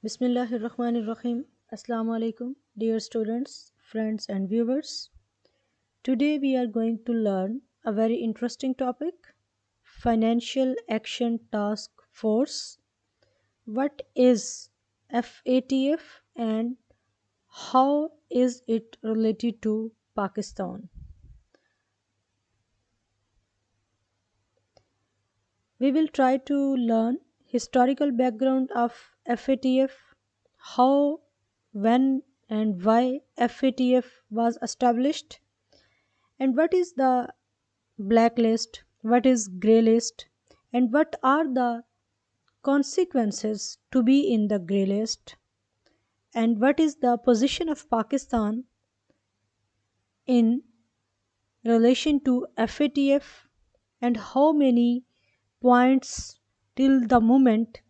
Bismillahir Rahmanir Rahim. Assalamu alaikum, dear students, friends, and viewers. Today we are going to learn a very interesting topic, Financial Action Task Force. What is FATF and how is it related to Pakistan? We will try to learn historical background of FATF, how, when, and why FATF was established, and what is the blacklist, what is grey list, and what are the consequences to be in the grey list, and what is the position of Pakistan in relation to FATF, and how many points till the moment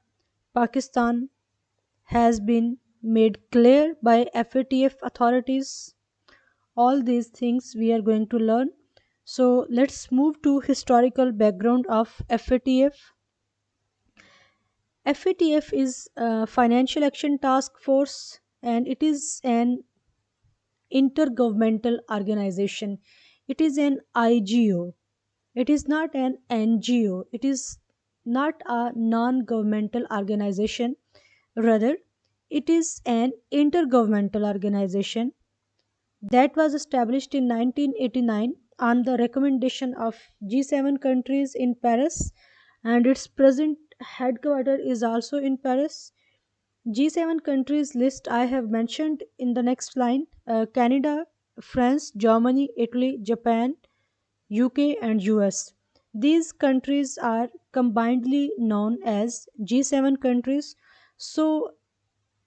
Pakistan has been made clear by FATF authorities. All these things we are going to learn. So let's move to historical background of FATF. FATF is a Financial Action Task Force and it is an intergovernmental organization. It is an IGO. It is not an NGO. It is not a non governmental organization. Rather, it is an intergovernmental organization that was established in 1989 on the recommendation of G7 countries in Paris, and its present headquarter is also in Paris. G7 countries list I have mentioned in the next line: Canada, France, Germany, Italy, Japan, UK, and US. These countries are combinedly known as G7 countries. So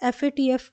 FATF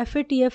FATF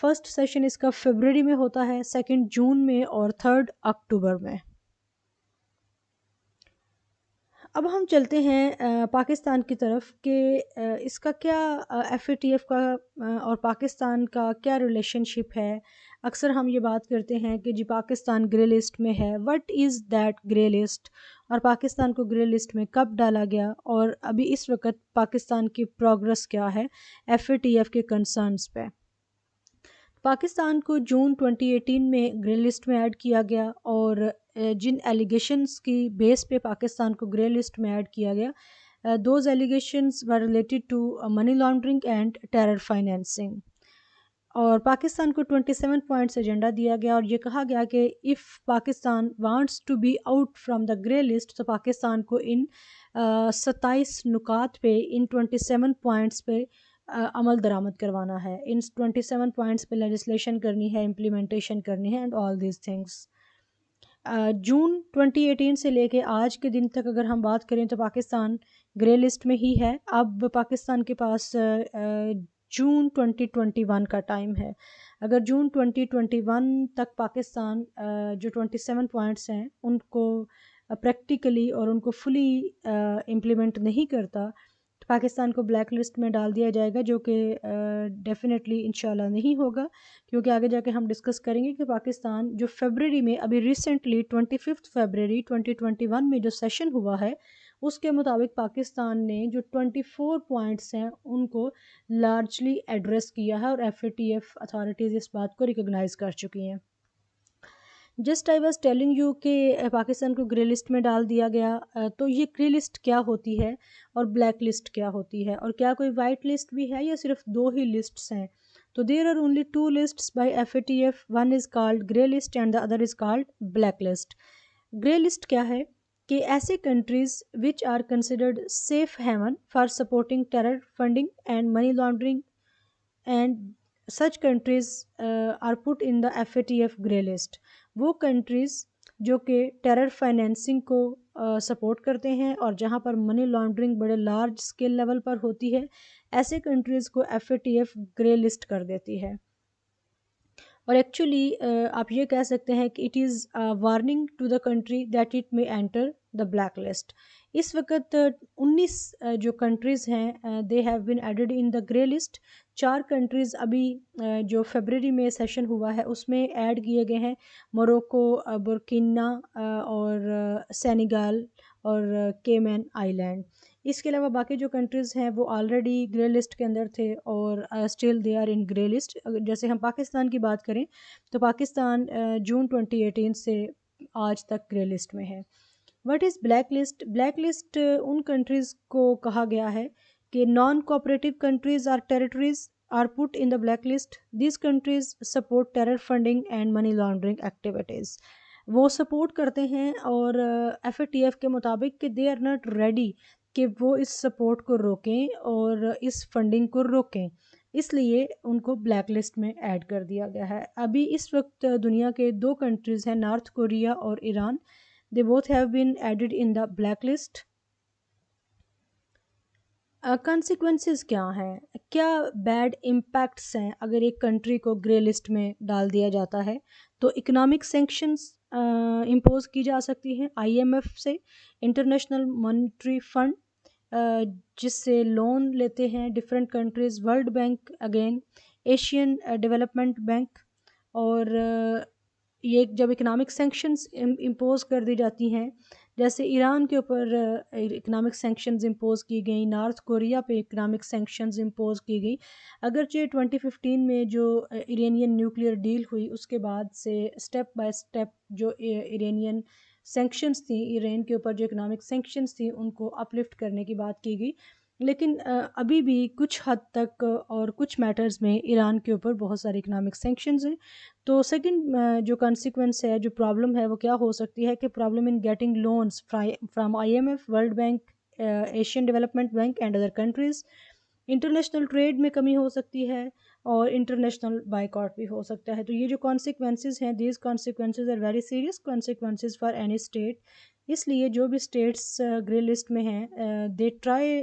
first session اس کا February میں ہوتا ہے، second جون میں اور third اکتوبر میں۔ اب ہم چلتے ہیں پاکستان کی طرف کہ اس کا کیا ایف اے ٹی ایف کا اور پاکستان کا کیا ریلیشن شپ ہے۔ اکثر ہم یہ بات کرتے ہیں کہ جی پاکستان گرے لسٹ میں ہے، what is that grey list, اور پاکستان کو گرے لسٹ میں کب ڈالا گیا، اور ابھی اس وقت پاکستان کی پروگرس کیا ہے ایف اے ٹی ایف کے کنسرنز پہ۔ پاکستان کو جون 2018 میں گرے لسٹ میں ایڈ کیا گیا، اور جن ایلیگیشنز کی بیس پہ پاکستان کو گرے لسٹ میں ایڈ کیا گیا، those allegations were related to money laundering and terror financing, اور پاکستان کو 27 پوائنٹس ایجنڈا دیا گیا، اور یہ کہا گیا کہ if Pakistan wants to be out from the grey list, تو پاکستان کو ان 27 نکات پہ، ان 27 پوائنٹس پہ عمل درآمد کروانا ہے، ان 27 پوائنٹس پہ لیجسلیشن کرنی ہے، امپلیمنٹیشن کرنی ہے، اینڈ آل دیز تھنگس۔ جون 2018 سے لے کے آج کے دن تک اگر ہم بات کریں تو پاکستان گرے لسٹ میں ہی ہے۔ اب پاکستان کے پاس جون 2021 کا ٹائم ہے، اگر جون 2021 تک پاکستان جو 27 پوائنٹس ہیں ان کو پریکٹیکلی اور ان کو فلی امپلیمنٹ نہیں کرتا تو پاکستان کو بلیک لسٹ میں ڈال دیا جائے گا، جو کہ ڈیفینیٹلی انشاءاللہ نہیں ہوگا، کیونکہ آگے جا کے ہم ڈسکس کریں گے کہ پاکستان جو فیبرری میں ابھی ریسنٹلی 25 فیبرری 2021 میں جو سیشن ہوا ہے اس کے مطابق پاکستان نے جو 24 پوائنٹس ہیں ان کو لارجلی ایڈریس کیا ہے، اور F A T F authorities اس بات کو ریکگنائز کر چکی ہیں۔ Just I was telling you کہ پاکستان کو گرے لسٹ میں ڈال دیا گیا، تو یہ گرے لسٹ کیا ہوتی ہے اور بلیک لسٹ کیا ہوتی ہے، اور کیا کوئی وائٹ لسٹ بھی ہے یا صرف دو ہی لسٹس ہیں؟ تو there are only two lists by F A T F, one is called grey list and the other is called black list. Grey list کیا ہے کہ ایسے countries which are considered safe haven for supporting terror funding and money laundering, and such countries are put in the F A T F grey list. وہ countries جو کہ terror financing کو support کرتے ہیں اور جہاں پر منی لانڈرنگ بڑے لارج اسکیل لیول پر ہوتی ہے، ایسے کنٹریز کو F A T F grey list کر دیتی ہے۔ اور ایکچولی آپ یہ کہہ سکتے ہیں کہ it is warning to the country that it may enter the black list. اس وقت 19 جو کنٹریز ہیں they have been added in the grey list. 4 countries ابھی جو فیبرری میں سیشن ہوا ہے اس میں ایڈ کیے گئے ہیں، موروکو، برکینا اور سینیگال اور کیمین آئی لینڈ۔ اس کے علاوہ باقی جو کنٹریز ہیں وہ آلریڈی گرے لسٹ کے اندر تھے اور still they are in grey list. جیسے ہم پاکستان کی بات کریں تو پاکستان جون 2018 سے آج تک گرے لسٹ میں ہے۔ What is black list? Black list ان کنٹریز کو کہا گیا ہے کہ نان کوآپریٹو کنٹریز اور territories are put in the black list. These countries support terror funding and money laundering activities. وہ سپورٹ کرتے ہیں اور ایف اے ٹی ایف کے مطابق کہ دے آر ناٹ ریڈی کہ وہ اس سپورٹ کو روکیں اور اس فنڈنگ کو روکیں، اس لیے ان کو بلیک لسٹ میں ایڈ کر دیا گیا ہے۔ ابھی اس وقت دنیا کے 2 کنٹریز ہیں، نارتھ کوریا اور Iran, they both have been added in the black list. Consequences کیا ہیں، کیا بیڈ امپیکٹس ہیں اگر ایک کنٹری کو گرے لسٹ میں ڈال دیا جاتا ہے؟ تو اکنامک سینکشنز امپوز کی جا سکتی ہیں آئی ایم ایف سے، انٹرنیشنل مانیٹری فنڈ جس سے لون لیتے ہیں different countries, world bank again, Asian development bank, اور یہ جب اکنامک سینکشنز امپوز کر دی جاتی ہیں، جیسے ایران کے اوپر اکنامک سینکشنز امپوز کی گئیں، نارتھ کوریا پہ اکنامک سینکشنز امپوز کی گئی، اگرچہ 2015 میں جو ایرانین نیوکلیئر ڈیل ہوئی اس کے بعد سے اسٹیپ بائی اسٹیپ جو ایرانین سینکشنز تھیں، ایران کے اوپر جو اکنامک سینکشنز تھیں ان کو اپلفٹ کرنے کی بات کی گئی، لیکن ابھی بھی کچھ حد تک اور کچھ میٹرز میں ایران کے اوپر بہت سارے اکنامک سینکشنز ہیں۔ تو سیکنڈ جو کنسیکوینس ہے، جو پرابلم ہے وہ کیا ہو سکتی ہے کہ problem in getting loans from I M F, world bank, Asian development bank and other countries. International trade میں کمی ہو سکتی ہے اور انٹرنیشنل بائیکاٹ بھی ہو سکتا ہے۔ تو یہ جو کانسیکوینسز ہیں، these consequences are very serious consequences for any state, اس لیے جو بھی اسٹیٹس گرے لسٹ میں ہیں they try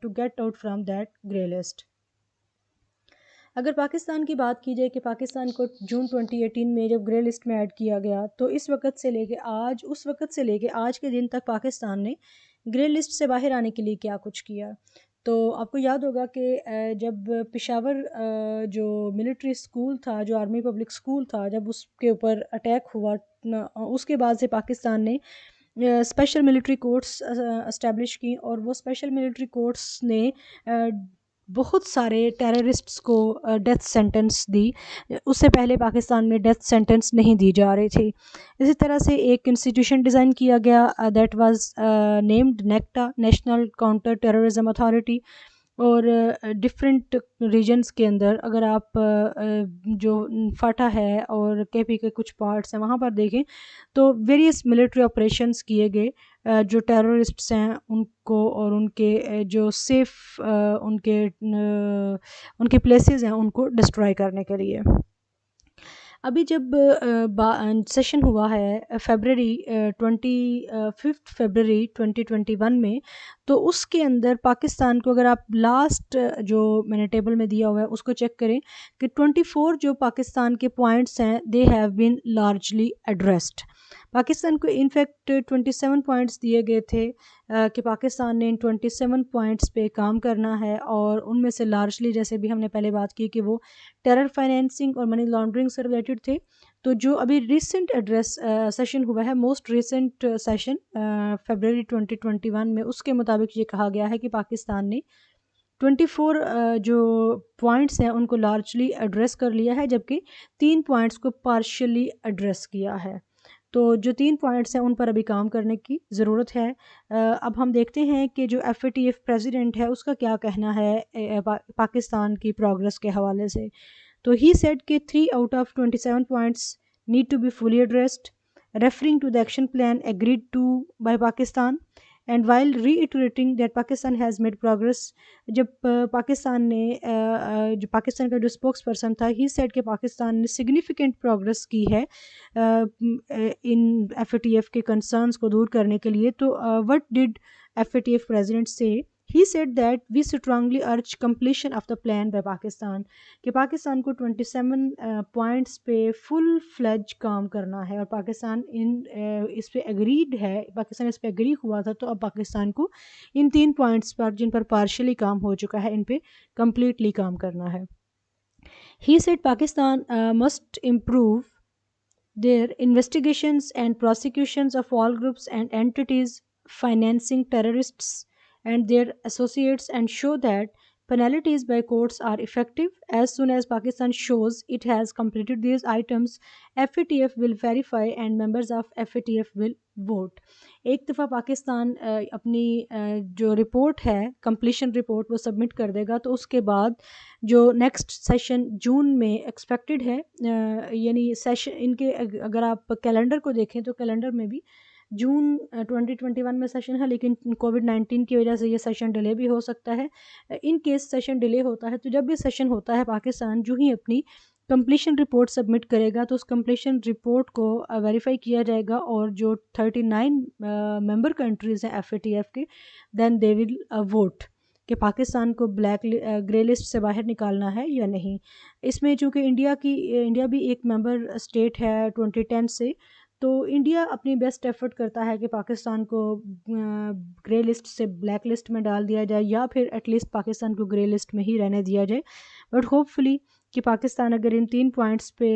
to get out from that grey list. اگر پاکستان کی بات کی جائے کہ پاکستان کو جون 2018 میں جب گرے لسٹ میں ایڈ کیا گیا تو اس وقت سے لے کے آج کے دن تک پاکستان نے گرے لسٹ سے باہر آنے کے لیے کیا کچھ کیا. تو آپ کو یاد ہوگا کہ جب پشاور جو ملٹری اسکول تھا، جو آرمی پبلک اسکول تھا، جب اس کے اوپر اٹیک ہوا، اس کے بعد سے پاکستان نے اسپیشل ملٹری کورٹس اسٹیبلش کی، اور وہ اسپیشل ملٹری کورٹس نے بہت سارے ٹیررسٹس کو ڈیتھ سینٹنس دی. اس سے پہلے پاکستان میں ڈیتھ سینٹنس نہیں دی جا رہی تھی. اسی طرح سے ایک انسٹیٹیوشن ڈیزائن کیا گیا that was named NACTA, national counter terrorism authority. اور ڈفرینٹ ریجنس کے اندر اگر آپ جو فاٹا ہے اور کے پی کے کچھ پارٹس ہیں وہاں پر دیکھیں تو ویریس ملٹری آپریشنس کیے گئے جو ٹیررسٹس ہیں ان کو اور ان کے جو سیف ان کے پلیسز ہیں ان کو ڈسٹرائے کرنے کے لیے. ابھی جب سیشن ہوا ہے فیبرری 5 فروری 2021 میں، تو اس کے اندر پاکستان کو اگر آپ لاسٹ جو میں نے ٹیبل میں دیا ہوا ہے اس کو چیک کریں کہ 24 جو پاکستان کے پوائنٹس ہیں they have been largely addressed. Pakistan کو انفیکٹ 27 پوائنٹس دیے گئے تھے کہ پاکستان نے ان 27 پوائنٹس پہ کام کرنا ہے، اور ان میں سے لارجلی جیسے بھی ہم نے پہلے بات کی کہ وہ ٹیرر فائنینسنگ اور منی لانڈرنگ سے ریلیٹڈ تھے. تو جو ابھی ریسنٹ ایڈریس سیشن ہوا ہے، موسٹ ریسنٹ سیشن فیبرری 2021 میں، اس کے مطابق یہ کہا گیا ہے کہ پاکستان نے 24 جو پوائنٹس ہیں ان کو لارجلی ایڈریس کر لیا ہے، جبکہ 3 پوائنٹس کو پارشلی ایڈریس کیا ہے. تو جو 3 پوائنٹس ہیں ان پر ابھی کام کرنے کی ضرورت ہے. اب ہم دیکھتے ہیں کہ جو F A T F president ہے اس کا کیا کہنا ہے پاکستان کی پروگرس کے حوالے سے. تو ہی سیڈ کہ 3 out of 27 points need to be fully addressed, referring to the action plan agreed to by Pakistan, and while reiterating that Pakistan has made progress. جب پاکستان نے جو پاکستان کا جو اسپوکس پرسن تھا ہی سیڈ کہ پاکستان نے significant progress کی ہے ان ایف اے ٹی ایف کے کنسرنس کو دور کرنے کے لیے. تو what did F A T F president سے؟ He said that we strongly urge completion of the plan by Pakistan, کہ پاکستان کو 27 پوائنٹس پہ فل فلیج کام کرنا ہے، اور پاکستان اس پہ اگریڈ ہے، پاکستان اس پہ اگری ہوا تھا. تو اب پاکستان کو ان 3 پوائنٹس پر جن پر پارشلی کام ہو چکا ہے ان پہ کمپلیٹلی کام کرنا ہے. He said Pakistan must improve their investigations and prosecutions of all groups and entities financing terrorists and their associates, and show that penalties by courts are effective. As soon as Pakistan shows it has completed these items, FATF will verify and members of FATF will vote. ایک دفعہ پاکستان اپنی جو report ہے completion report وہ submit کر دے گا تو اس کے بعد جو نیکسٹ سیشن جون میں ایکسپیکٹڈ ہے، یعنی سیشن ان کے اگر آپ کیلنڈر کو دیکھیں تو کیلنڈر میں بھی جون 2021 میں سیشن ہے، لیکن کووڈ-19 کی وجہ سے یہ سیشن ڈیلے بھی ہو سکتا ہے. ان کیس سیشن ڈیلے ہوتا ہے تو جب بھی سیشن ہوتا ہے پاکستان جو ہی اپنی کمپلیشن رپورٹ سبمٹ کرے گا تو اس کمپلیشن رپورٹ کو ویریفائی کیا جائے گا، اور جو 39 ممبر کنٹریز ہیں ایف اے ٹی ایف کے دین دے ول ووٹ کہ پاکستان کو گرے لسٹ سے باہر نکالنا ہے یا نہیں. اس میں چونکہ انڈیا بھی ایک ممبر اسٹیٹ ہے 2010 سے، تو انڈیا اپنی بیسٹ ایفرٹ کرتا ہے کہ پاکستان کو گرے لسٹ سے بلیک لسٹ میں ڈال دیا جائے، یا پھر ایٹ لیسٹ پاکستان کو گرے لسٹ میں ہی رہنے دیا جائے. بٹ ہوپ فلی کہ پاکستان اگر ان 3 پوائنٹس پہ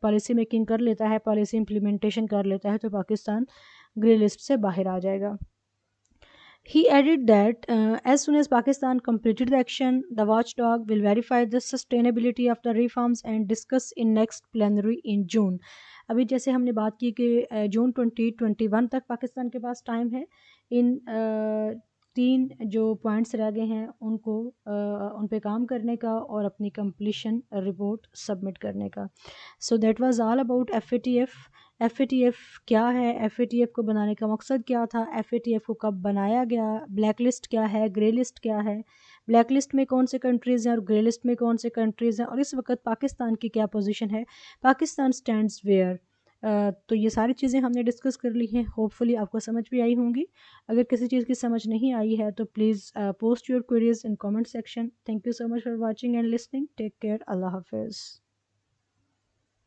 پالیسی میکنگ کر لیتا ہے، پالیسی امپلیمنٹیشن کر لیتا ہے تو پاکستان گرے لسٹ سے باہر آ جائے گا. He added that as soon as Pakistan completed the action, the watchdog will verify the sustainability of the reforms and discuss in next plenary in June. ابھی جیسے ہم نے بات کی کہ جون 2021 تک پاکستان کے پاس ٹائم ہے ان 3 جو پوائنٹس رہ گئے ہیں ان پہ کام کرنے کا اور اپنی کمپلیشن رپورٹ سبمٹ کرنے کا. So that was all about F A T F. F A T F کیا ہے، ایف اے ٹی ایف کو بنانے کا مقصد کیا تھا، ایف اے ٹی ایف کو کب بنایا گیا، بلیک لسٹ کیا ہے، گرے لسٹ کیا ہے، بلیک لسٹ میں کون سے کنٹریز ہیں اور گرے لسٹ میں کون سے کنٹریز ہیں، اور اس وقت پاکستان کی کیا پوزیشن ہے. پاکستان اسٹینڈز ویئر تو یہ ساری چیزیں ہم نے ڈسکس کر لی ہیں، ہوپ فلی آپ کو سمجھ بھی آئی ہوں گی. اگر کسی چیز کی سمجھ نہیں آئی ہے تو please post your queries in comment section. Thank you so much for watching and listening. Take care. اللہ حافظ.